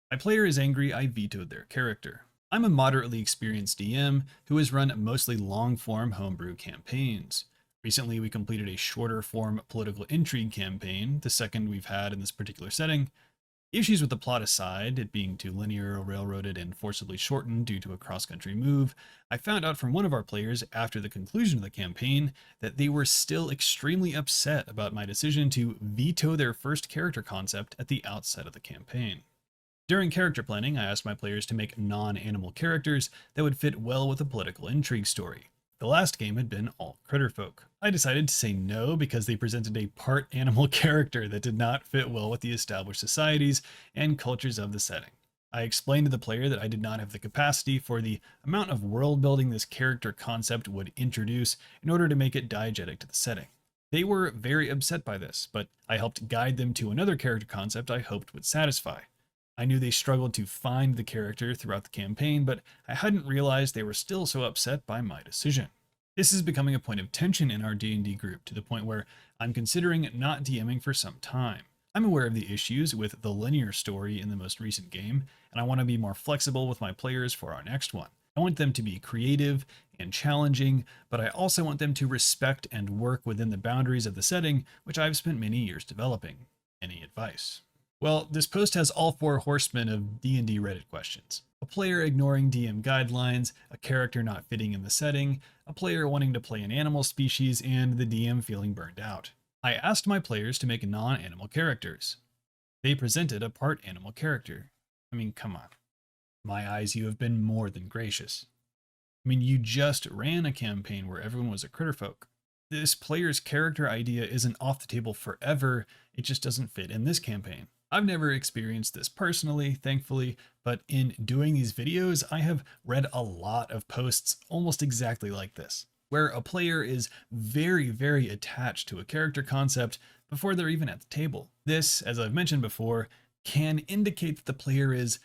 My player is angry I vetoed their character. I'm a moderately experienced DM who has run mostly long-form homebrew campaigns. Recently, we completed a shorter form political intrigue campaign, the second we've had in this particular setting. Issues with the plot aside, it being too linear, railroaded, and forcibly shortened due to a cross-country move, I found out from one of our players after the conclusion of the campaign that they were still extremely upset about my decision to veto their first character concept at the outset of the campaign. During character planning, I asked my players to make non-animal characters that would fit well with a political intrigue story. The last game had been all critter folk. I decided to say no because they presented a part animal character that did not fit well with the established societies and cultures of the setting. I explained to the player that I did not have the capacity for the amount of world building this character concept would introduce in order to make it diegetic to the setting. They were very upset by this, but I helped guide them to another character concept I hoped would satisfy. I knew they struggled to find the character throughout the campaign, but I hadn't realized they were still so upset by my decision. This is becoming a point of tension in our D&D group to the point where I'm considering not DMing for some time. I'm aware of the issues with the linear story in the most recent game, and I want to be more flexible with my players for our next one. I want them to be creative and challenging, but I also want them to respect and work within the boundaries of the setting, which I've spent many years developing. Any advice? Well, this post has all four horsemen of D&D Reddit questions. A player ignoring DM guidelines, a character not fitting in the setting, a player wanting to play an animal species, and the DM feeling burned out. I asked my players to make non-animal characters. They presented a part animal character. I mean, come on. My eyes, you have been more than gracious. I mean, you just ran a campaign where everyone was a critter folk. This player's character idea isn't off the table forever, it just doesn't fit in this campaign. I've never experienced this personally, thankfully, but in doing these videos, I have read a lot of posts almost exactly like this, where a player is very attached to a character concept before they're even at the table. This, as I've mentioned before, can indicate that the player is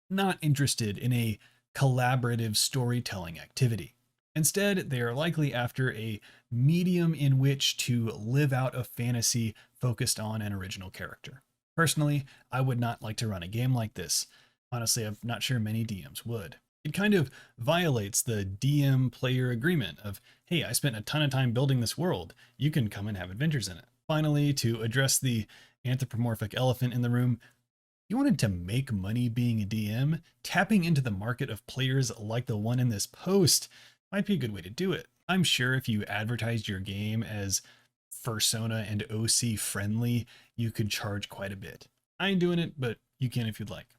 not interested in a collaborative storytelling activity. Instead, they are likely after a medium in which to live out a fantasy focused on an original character. Personally, I would not like to run a game like this. Honestly, I'm not sure many DMs would. It kind of violates the DM player agreement of, hey, I spent a ton of time building this world. You can come and have adventures in it. Finally, to address the anthropomorphic elephant in the room, you wanted to make money being a DM, tapping into the market of players like the one in this post might be a good way to do it. I'm sure if you advertised your game as Fursona and OC friendly, you could charge quite a bit. I ain't doing it, but you can if you'd like.